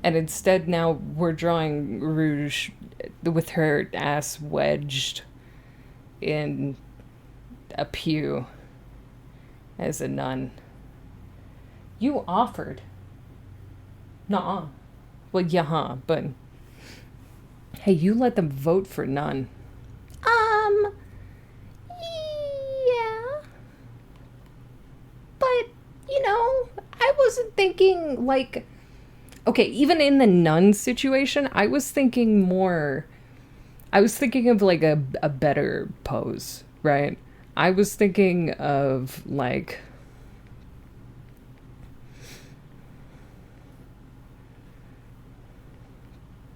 And instead now we're drawing Rouge with her ass wedged in a pew as a nun. You offered. Nuh-uh. Well, yeah, but hey, you let them vote for nun. Um, yeah. But, I wasn't thinking like okay, even in the nun situation, I was thinking of like a better pose, right? I was thinking of like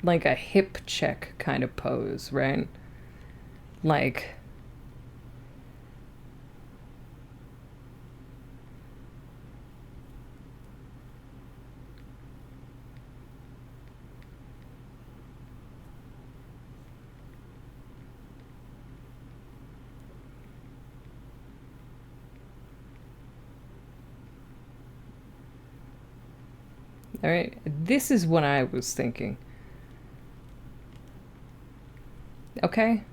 a hip check kind of pose, right? Like all right, this is what I was thinking. Okay?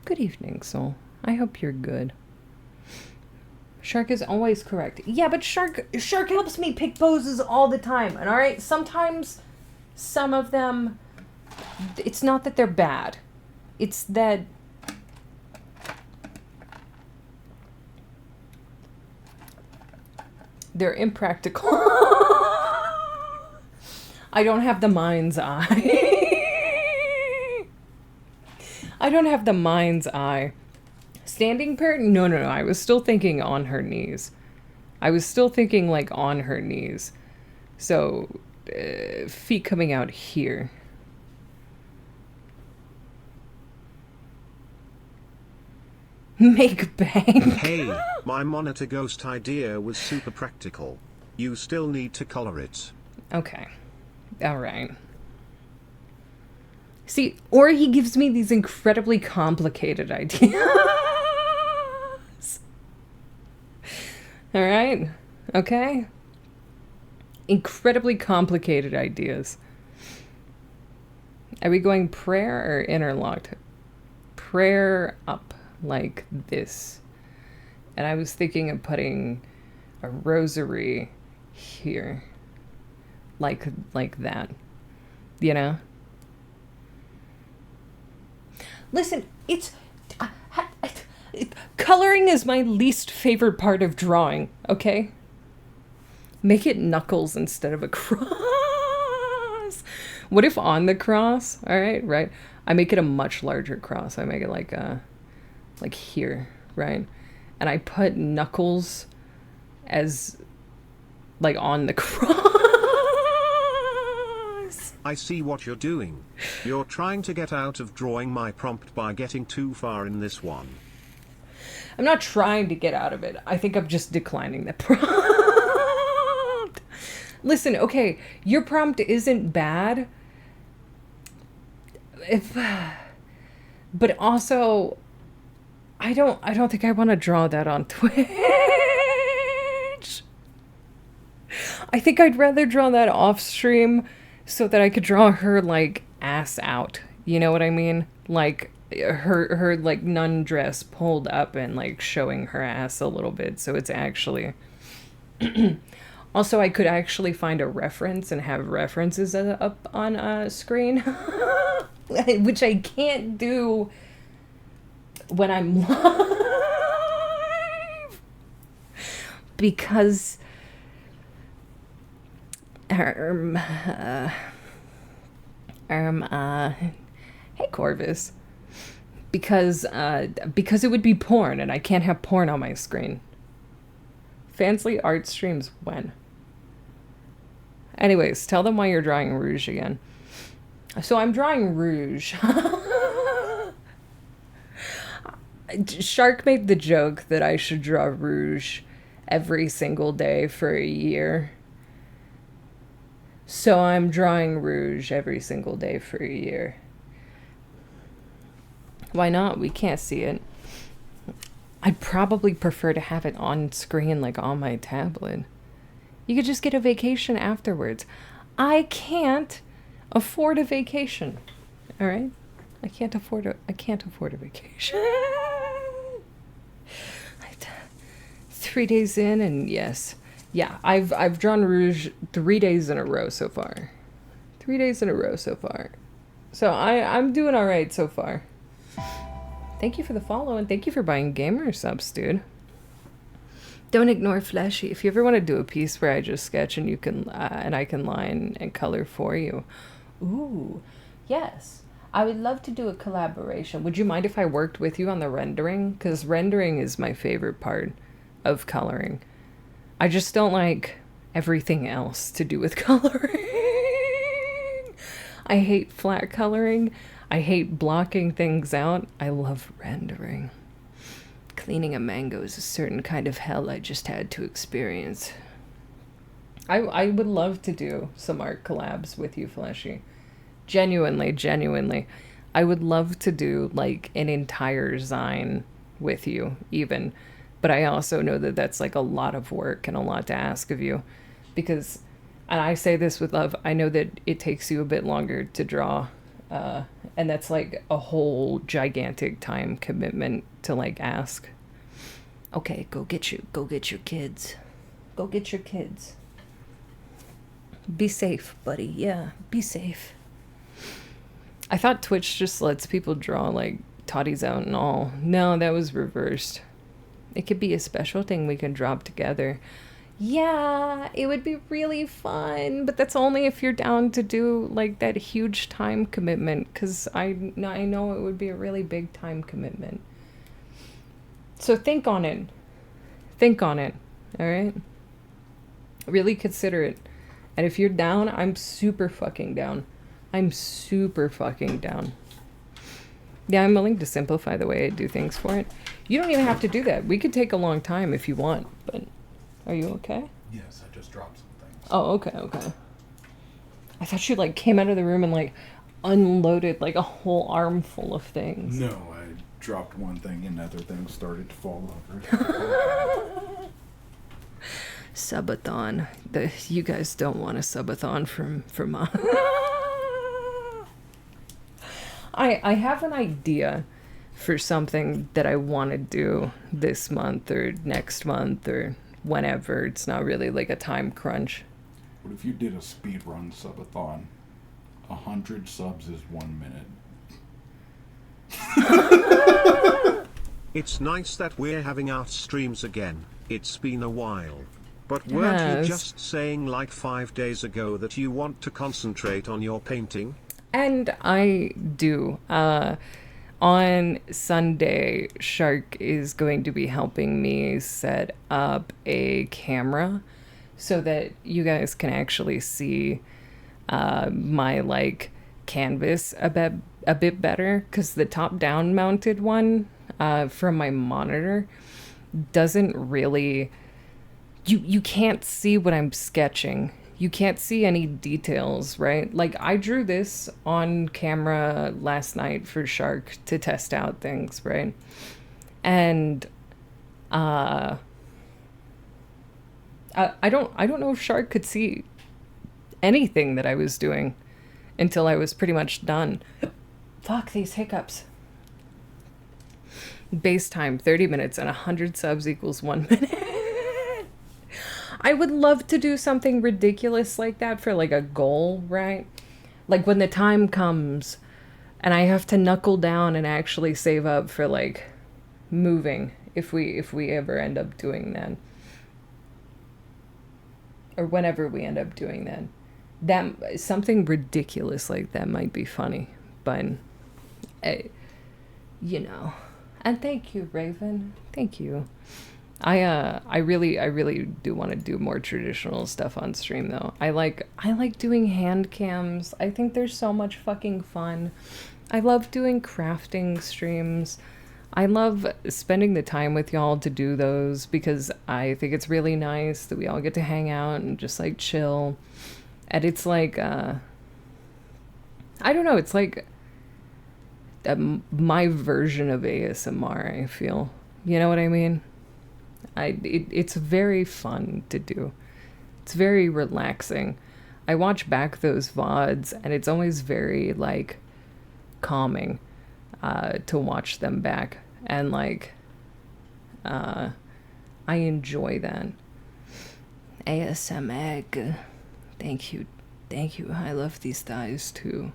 Good evening, soul. I hope you're good. Shark is always correct. Yeah, but Shark helps me pick poses all the time. And all right, sometimes some of them, it's not that they're bad. It's that they're impractical. I don't have the mind's eye. I don't have the mind's eye. Standing parrot? No. I was still thinking on her knees. I was still thinking like on her knees. So, feet coming out here. Make bank. Hey, my monitor ghost idea was super practical. You still need to color it. Okay. All right. See, or he gives me these incredibly complicated ideas. All right. Okay. Incredibly complicated ideas. Are we going prayer or interlocked? Prayer up like this. And I was thinking of putting a rosary here. Like that. You know? Listen, coloring is my least favorite part of drawing, okay? Make it knuckles instead of a cross. What if on the cross, all right, I make it a much larger cross. I make it like here, right? And I put knuckles as like on the cross. I see what you're doing. You're trying to get out of drawing my prompt by getting too far in this one. I'm not trying to get out of it. I think I'm just declining the prompt. Listen, okay, your prompt isn't bad. But also I don't think I want to draw that on Twitch. I think I'd rather draw that off stream so that I could draw her like ass out. You know what I mean? Like her like nun dress pulled up and like showing her ass a little bit, so it's actually also I could actually find a reference and have references up on a screen. Which I can't do when I'm live because hey Corvus, because it would be porn and I can't have porn on my screen. Fansly art streams when? Anyways, tell them why you're drawing Rouge again. So I'm drawing Rouge. Shark made the joke that I should draw Rouge every single day for a year. So I'm drawing Rouge every single day for a year. Why not? We can't see it. I'd probably prefer to have it on screen, like on my tablet. You could just get a vacation afterwards. I can't afford a vacation. All right? I can't afford a vacation. 3 days in, and yes. Yeah, I've drawn rouge 3 days in a row so far. 3 days in a row so far. So I'm doing all right so far. Thank you for the follow, and thank you for buying gamer subs, dude. Don't ignore Fleshy. If you ever want to do a piece where I just sketch and you can and I can line and color for you. Ooh, yes. I would love to do a collaboration. Would you mind if I worked with you on the rendering? Because rendering is my favorite part of coloring. I just don't like everything else to do with coloring. I hate flat coloring. I hate blocking things out. I love rendering. Cleaning a mango is a certain kind of hell I just had to experience. I would love to do some art collabs with you, Fleshy. Genuinely. I would love to do like an entire design with you, even. But I also know that that's like a lot of work and a lot to ask of you. Because, and I say this with love, I know that it takes you a bit longer to draw. And that's like a whole gigantic time commitment to like ask. Okay, go get your kids. Go get your kids. Be safe, buddy. Yeah, be safe. I thought Twitch just lets people draw like toddies out and all. No, that was reversed. It could be a special thing we can drop together. Yeah, it would be really fun, but that's only if you're down to do like that huge time commitment, because I know it would be a really big time commitment. So think on it. All right? Really consider it. And if you're down, I'm super fucking down. Yeah, I'm willing to simplify the way I do things for it. You don't even have to do that. We could take a long time if you want, but are you okay? Yes, I just dropped some things. Oh, okay. I thought you like came out of the room and like unloaded like a whole armful of things. No, I dropped one thing and other things started to fall over. Subathon. You guys don't want a subathon from us. I have an idea for something that I want to do this month or next month or whenever. It's not really like a time crunch. What if you did a speedrun subathon? 100 subs is 1 minute. It's nice that we're having art streams again. It's been a while. But weren't you just saying like 5 days ago that you want to concentrate on your painting? And I do. On Sunday, Shark is going to be helping me set up a camera so that you guys can actually see my like canvas a bit better, because the top-down mounted one from my monitor doesn't really... You can't see what I'm sketching. You can't see any details, right? Like, I drew this on camera last night for Shark to test out things, right? And I don't know if Shark could see anything that I was doing until I was pretty much done. Fuck these hiccups. Base time 30 minutes and 100 subs equals 1 minute. I would love to do something ridiculous like that for like a goal, right? Like when the time comes and I have to knuckle down and actually save up for like moving, if we ever end up doing that. Or whenever we end up doing that. That something ridiculous like that might be funny, but you know. And thank you, Raven. Thank you. I really do want to do more traditional stuff on stream though. I like doing hand cams. I think they're so much fucking fun. I love doing crafting streams. I love spending the time with y'all to do those, because I think it's really nice that we all get to hang out and just like chill. And it's like I don't know, it's like my version of ASMR, I feel. You know what I mean? It's very fun to do. It's very relaxing. I watch back those VODs, and it's always very, like, calming to watch them back. And, like, I enjoy that. ASMR. Thank you. Thank you. I love these thighs, too.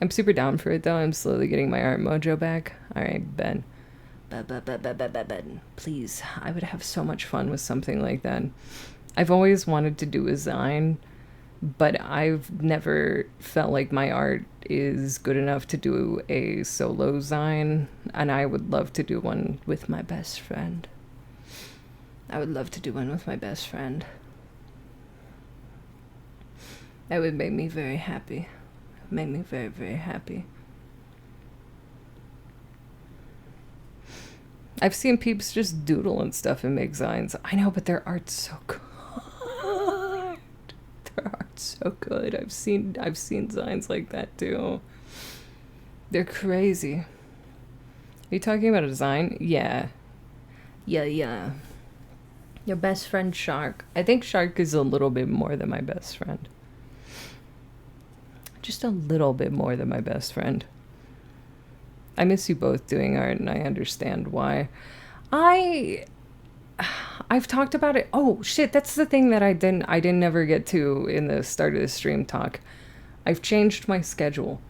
I'm super down for it, though. I'm slowly getting my art mojo back. Alright, Ben. Ben. Please. I would have so much fun with something like that. I've always wanted to do a Zine, but I've never felt like my art is good enough to do a solo Zine, and I would love to do one with my best friend. That would make me very happy. Make me very, very happy. I've seen peeps just doodle and stuff and make Zines. I know, but their art's so good. Their art's so good. I've seen Zines like that too. They're crazy. Are you talking about a Zine? Yeah. Yeah. Your best friend Shark. I think Shark is a little bit more than my best friend. Just a little bit more than my best friend. I miss you both doing art, and I understand why. I've talked about it. Oh shit, that's the thing that I didn't ever get to in the start of the stream talk. I've changed my schedule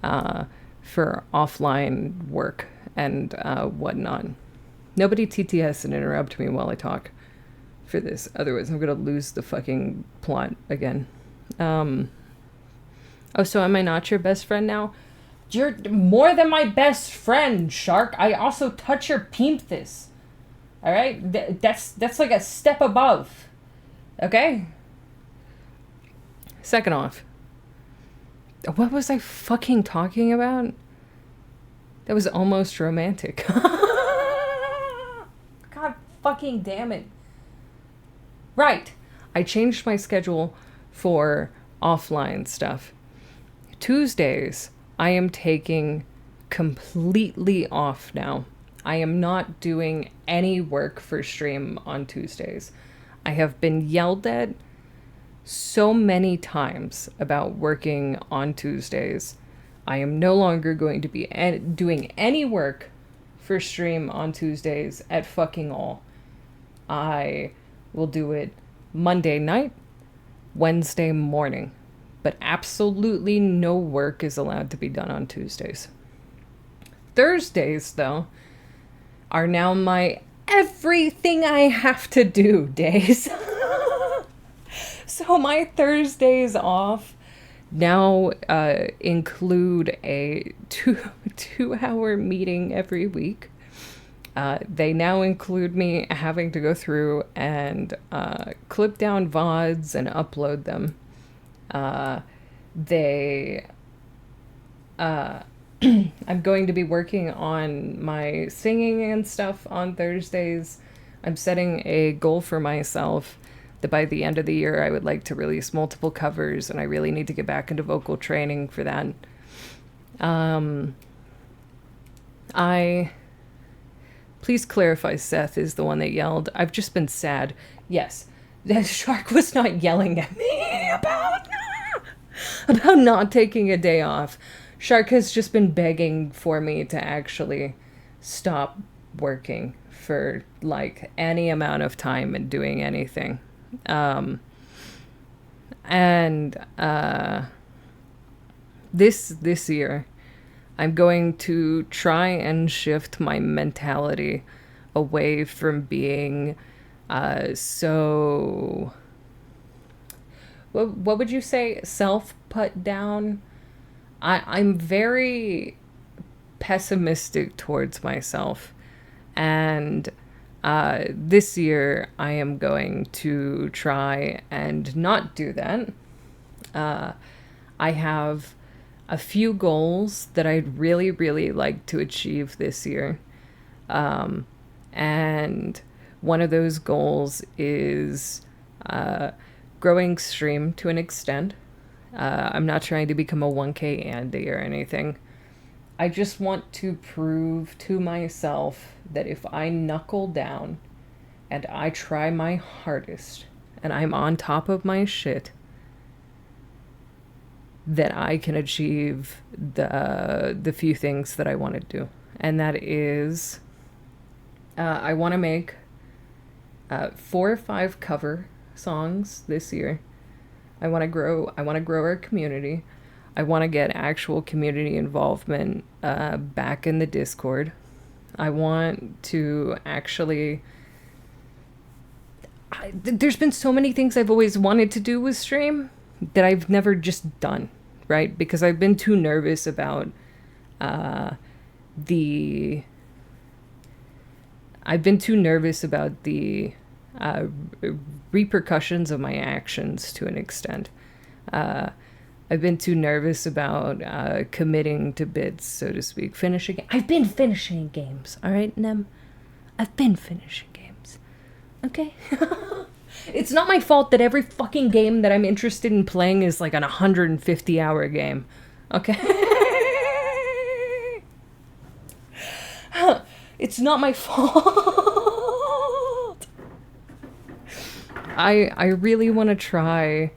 for offline work and whatnot. Nobody TTS and interrupt me while I talk for this. Otherwise, I'm gonna lose the fucking plot again. Oh, so am I not your best friend now? You're more than my best friend, Shark. I also touch your peemphis. Alright? That's like a step above. Okay? Second off. What was I fucking talking about? That was almost romantic. God fucking damn it. Right. I changed my schedule for offline stuff. Tuesdays, I am taking completely off now. I am not doing any work for stream on Tuesdays. I have been yelled at so many times about working on Tuesdays. I am no longer going to be doing any work for stream on Tuesdays at fucking all. I will do it Monday night, Wednesday morning. But absolutely no work is allowed to be done on Tuesdays. Thursdays, though, are now my everything I have to do days. So my Thursdays off now include a two-hour meeting every week. They now include me having to go through and clip down VODs and upload them. I'm going to be working on my singing and stuff on Thursdays. I'm setting a goal for myself that by the end of the year I would like to release multiple covers, and I really need to get back into vocal training for that. Please clarify Seth is the one that yelled. I've just been sad. Yes, the Shark was not yelling at me about not taking a day off. Shark has just been begging for me to actually stop working for like any amount of time and doing anything. This year I'm going to try and shift my mentality away from being so... What would you say? Self-put down? I'm very pessimistic towards myself. And this year I am going to try and not do that. I have a few goals that I'd really, really like to achieve this year. And one of those goals is growing stream to an extent. I'm not trying to become a 1K Andy or anything. I just want to prove to myself that if I knuckle down and I try my hardest and I'm on top of my shit, that I can achieve the few things that I want to do. And that is, I want to make 4 or 5 cover songs this year. I want to grow our community. I want to get actual community involvement back in the Discord. I want to actually... there's been so many things I've always wanted to do with stream that I've never just done, right? Because I've been too nervous about the repercussions of my actions to an extent. I've been too nervous about committing to bits, so to speak. I've been finishing games, all right, Nem? I've been finishing games, okay? It's not my fault that every fucking game that I'm interested in playing is like an 150-hour game, okay? It's not my fault. I really want to try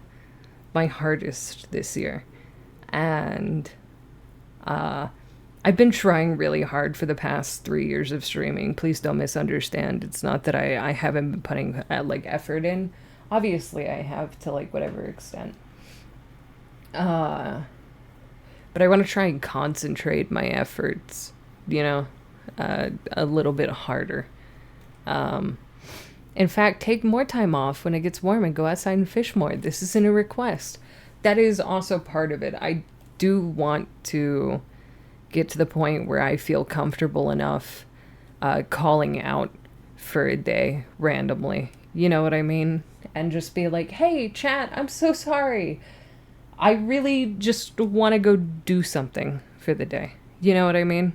my hardest this year, and I've been trying really hard for the past 3 years of streaming. Please don't misunderstand. It's not that I haven't been putting like effort in. Obviously I have, to like whatever extent, but I want to try and concentrate my efforts, you know, a little bit harder. In fact, take more time off when it gets warm and go outside and fish more. This isn't a request. That is also part of it. I do want to get to the point where I feel comfortable enough calling out for a day randomly. You know what I mean? And just be like, hey, chat, I'm so sorry. I really just want to go do something for the day. You know what I mean?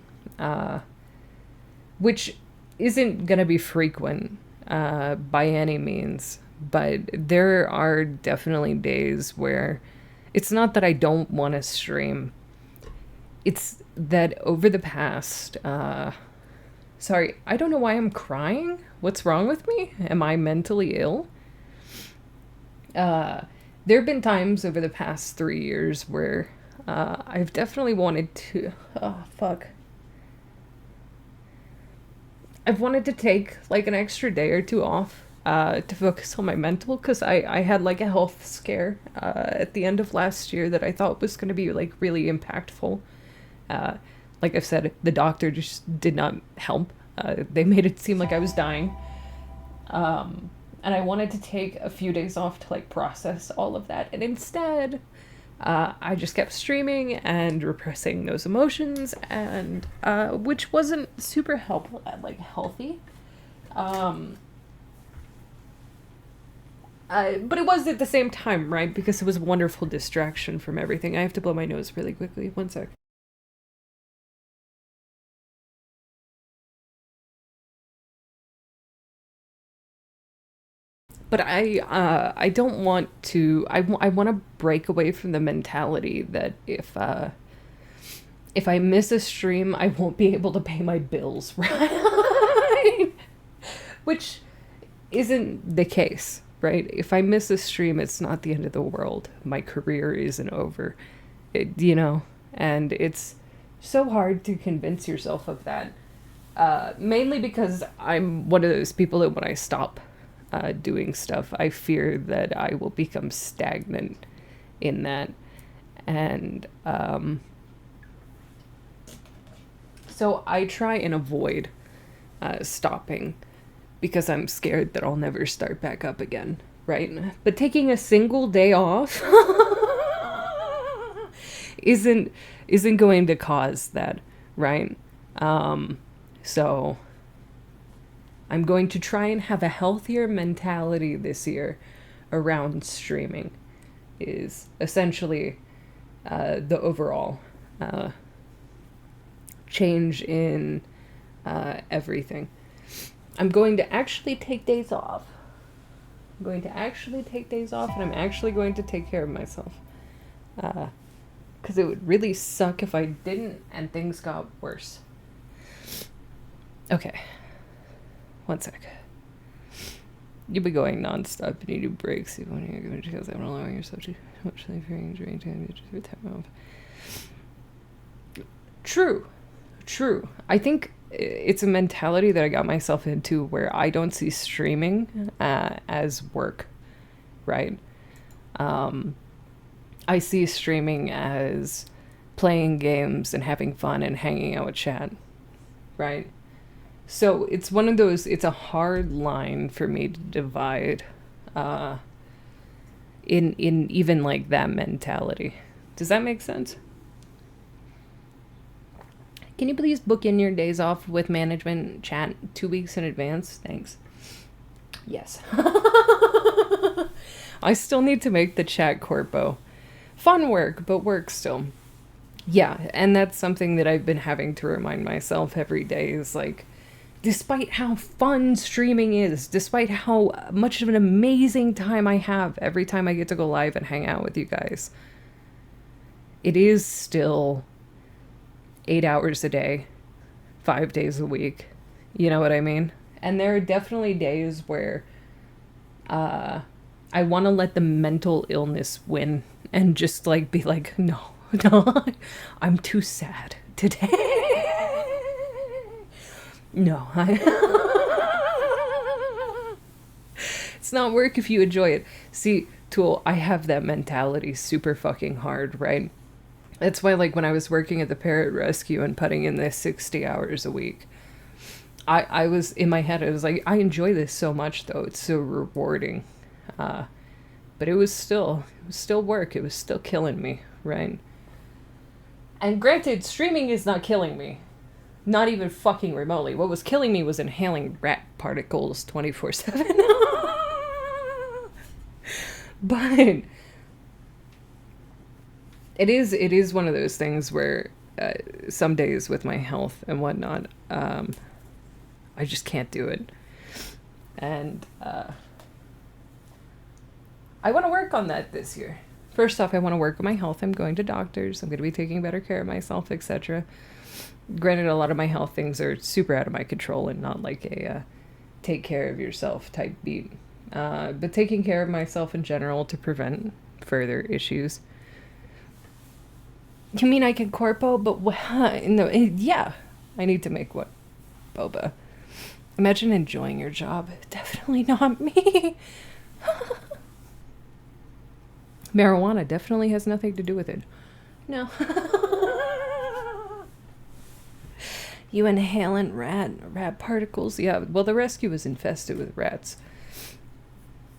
Which isn't going to be frequent by any means, but there are definitely days where it's not that I don't want to stream. It's that over the past... sorry, I don't know why I'm crying. What's wrong with me? Am I mentally ill? There have been times over the past 3 years where I've definitely wanted to... Oh, fuck. I've wanted to take like an extra day or 2 off to focus on my mental, because I had like a health scare at the end of last year that I thought was going to be like really impactful. Like I've said, the doctor just did not help. They made it seem like I was dying. And I wanted to take a few days off to like process all of that. And instead, I just kept streaming and repressing those emotions, and which wasn't super helpful, like healthy. But it was at the same time, right? Because it was a wonderful distraction from everything. I have to blow my nose really quickly. 1 sec. But I don't want to... I want to break away from the mentality that if I miss a stream, I won't be able to pay my bills, right? Which isn't the case, right? If I miss a stream, it's not the end of the world. My career isn't over, you know? And it's so hard to convince yourself of that. Mainly because I'm one of those people that when I stop doing stuff, I fear that I will become stagnant in that. And so I try and avoid stopping, because I'm scared that I'll never start back up again, right? But taking a single day off isn't going to cause that, right? So I'm going to try and have a healthier mentality this year around streaming, is essentially the overall change in everything. I'm going to actually take days off. I'm going to actually take days off, and I'm actually going to take care of myself. Because it would really suck if I didn't and things got worse. Okay. 1 sec. You'll be going nonstop and you do breaks even when you're going to because I'm allowing yourself to much fearing during time off. True. I think it's a mentality that I got myself into where I don't see streaming as work, right? I see streaming as playing games and having fun and hanging out with chat, right? So it's one of those, it's a hard line for me to divide in even like that mentality. Does that make sense? Can you please book in your days off with management chat 2 weeks in advance? Thanks. Yes. I still need to make the chat corpo. Fun work, but work still. Yeah, and that's something that I've been having to remind myself every day is like, despite how fun streaming is, despite how much of an amazing time I have every time I get to go live and hang out with you guys, it is still 8 hours a day, 5 days a week. You know what I mean? And there are definitely days where I want to let the mental illness win and just like be like, no, I'm too sad today. No, it's not work if you enjoy it. See, Tool, I have that mentality super fucking hard, right? That's why, like, when I was working at the Parrot Rescue and putting in this 60 hours a week, I was, in my head, I was like, I enjoy this so much, though. It's so rewarding. But it was still work. It was still killing me, right? And granted, streaming is not killing me. Not even fucking remotely. What was killing me was inhaling rat particles 24/7. But it is one of those things where some days with my health and whatnot, I just can't do it. And I want to work on that this year. First off, I want to work on my health. I'm going to doctors. I'm going to be taking better care of myself, etc. Granted, a lot of my health things are super out of my control and not like a take care of yourself type beat. But taking care of myself in general to prevent further issues. You mean I can corpo? But no, yeah, I need to make what? Boba. Imagine enjoying your job. Definitely not me. Marijuana definitely has nothing to do with it. No. You inhaling rat particles? Yeah, well, the rescue was infested with rats.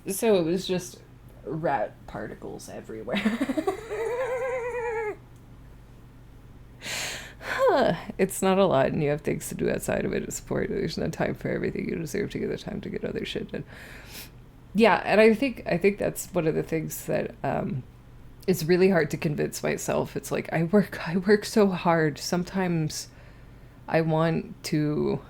So it was just rat particles everywhere. It's not a lot, and you have things to do outside of it to support. There's no time for everything. You deserve to get the time to get other shit done. Yeah, and I think that's one of the things that is really hard to convince myself. It's like I work so hard. Sometimes I want to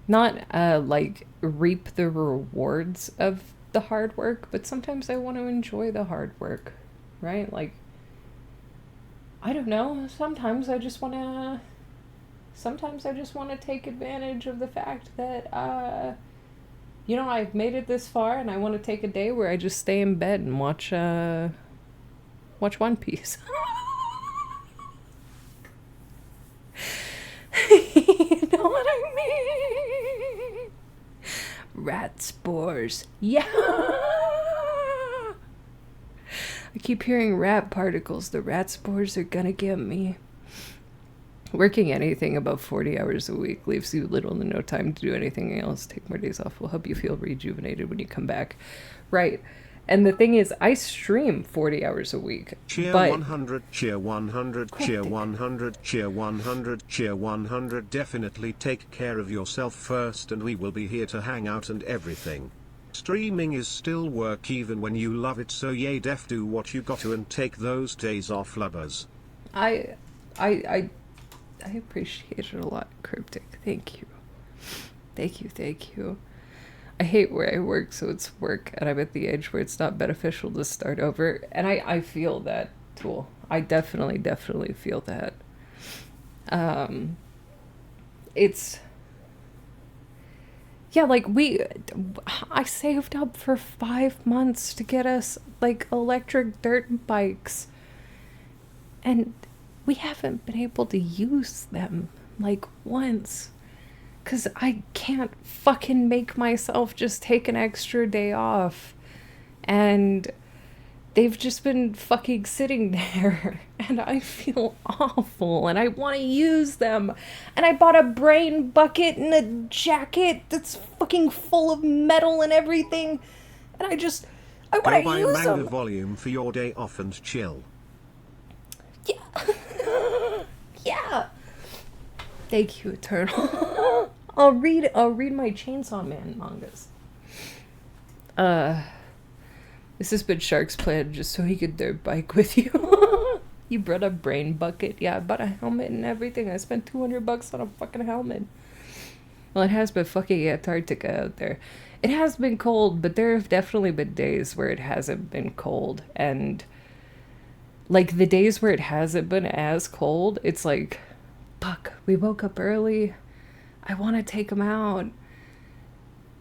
not like reap the rewards of the hard work, but sometimes I want to enjoy the hard work, right? Like, I don't know. Sometimes I just want to take advantage of the fact that I've made it this far, and I want to take a day where I just stay in bed and watch One Piece. You know what I mean? Rat spores. Yeah. I keep hearing rat particles. The rat spores are gonna get me. Working anything above 40 hours a week leaves you little to no time to do anything else. Take more days off will help you feel rejuvenated when you come back. Right. And the thing is, I stream 40 hours a week. Cheer but 100, cheer 100, cheer 100, cheer 100, cheer 100. Definitely take care of yourself first, and we will be here to hang out and everything. Streaming is still work even when you love it, so yay def do what you got to and take those days off, lubbers. I appreciate it a lot, Cryptic. Thank you. Thank you. I hate where I work, so it's work, and I'm at the age where it's not beneficial to start over. And I feel that, Tool. I definitely feel that. Yeah, like I saved up for 5 months to get us like electric dirt bikes, and we haven't been able to use them like once. Cause I can't fucking make myself just take an extra day off. And they've just been fucking sitting there. And I feel awful. And I want to use them. And I bought a brain bucket and a jacket that's fucking full of metal and everything. And I Go want to buy use manga them. volume for your day off and chill. Yeah. Yeah. Thank you, Eternal. I'll read my Chainsaw Man mangas. This has been Shark's plan just so he could dirt bike with you. You brought a brain bucket. Yeah, I bought a helmet and everything. I spent $200 on a fucking helmet. Well, it has been fucking Antarctica out there. It has been cold, but there have definitely been days where it hasn't been cold. And like the days where it hasn't been as cold, it's like, fuck, we woke up early. I want to take them out,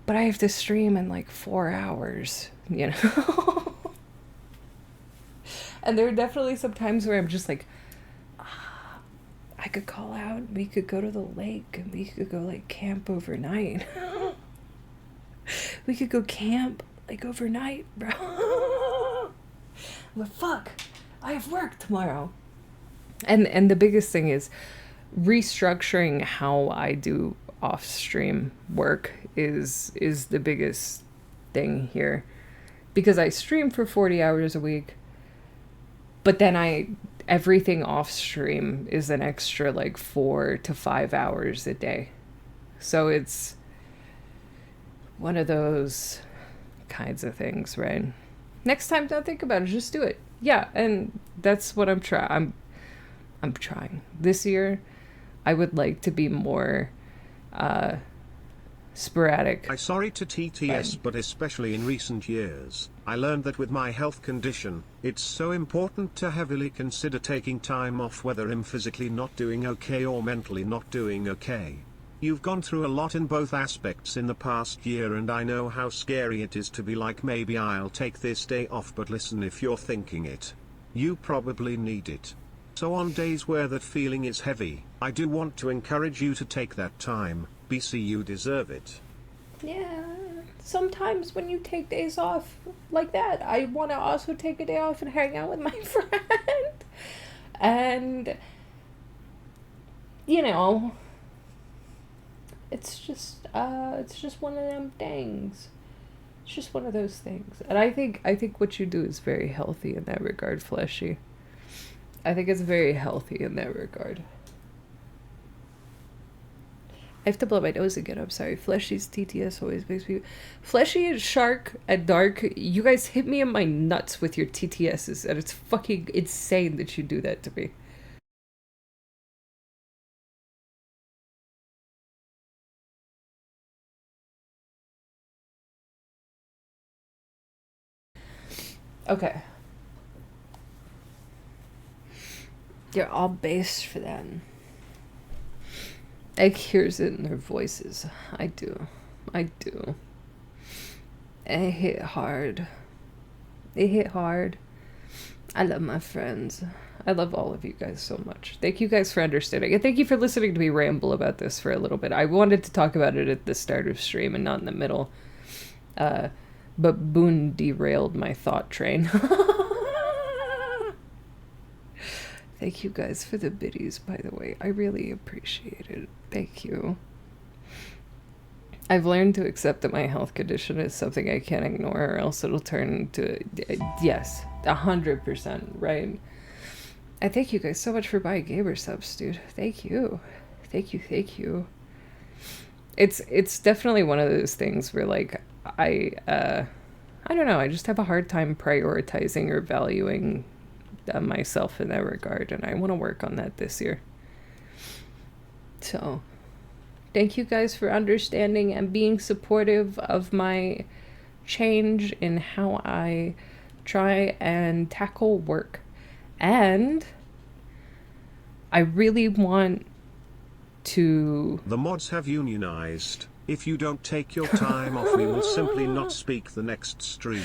but I have to stream in like 4 hours, you know? And there are definitely some times where I'm just like, I could call out, we could go to the lake, and we could go like camp overnight. We could go camp like overnight, bro. But fuck, I have work tomorrow. And the biggest thing is restructuring how I do off-stream work is the biggest thing here, because I stream for 40 hours a week, but then everything off stream is an extra like 4 to 5 hours a day. So it's one of those kinds of things, right? Next time, don't think about it, just do it. Yeah, and that's what I'm trying. I'm trying. This year, I would like to be more sporadic. I'm sorry to TTS, but especially in recent years, I learned that with my health condition, it's so important to heavily consider taking time off, whether I'm physically not doing okay or mentally not doing okay. You've gone through a lot in both aspects in the past year, and I know how scary it is to be like, maybe I'll take this day off, but listen, if you're thinking it, you probably need it. So on days where that feeling is heavy, I do want to encourage you to take that time. BC, you deserve it. Yeah, sometimes when you take days off like that, I want to also take a day off and hang out with my friend. And, you know, it's just one of them things. It's just one of those things. And I think what you do is very healthy in that regard, Fleshy. I think it's very healthy in that regard. I have to blow my nose again. I'm sorry. Fleshy's TTS always makes me... Fleshy and Shark and Dark, you guys hit me in my nuts with your TTSs, and it's fucking insane that you do that to me. Okay. You're all based for that. Egg hears it in their voices. I do. It hit hard. I love my friends. I love all of you guys so much. Thank you guys for understanding. And thank you for listening to me ramble about this for a little bit. I wanted to talk about it at the start of stream and not in the middle. But Boone derailed my thought train. Thank you guys for the biddies, by the way. I really appreciate it. Thank you. I've learned to accept that my health condition is something I can't ignore, or else it'll turn into... Yes, 100%, right? I thank you guys so much for buying gamer subs, dude. Thank you. It's definitely one of those things where, like, I don't know, I just have a hard time prioritizing or valuing myself in that regard, and I want to work on that this year. So thank you guys for understanding and being supportive of my change in how I try and tackle work. And I really want to... The mods have unionized. If you don't take your time off, we will simply not speak the next stream.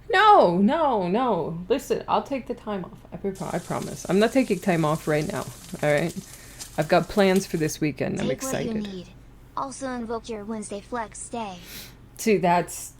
No, no, no. Listen, I'll take the time off. I promise. I'm not taking time off right now. All right? I've got plans for this weekend. I'm Take what you excited. need. Also invoke your Wednesday flex stay. See, that's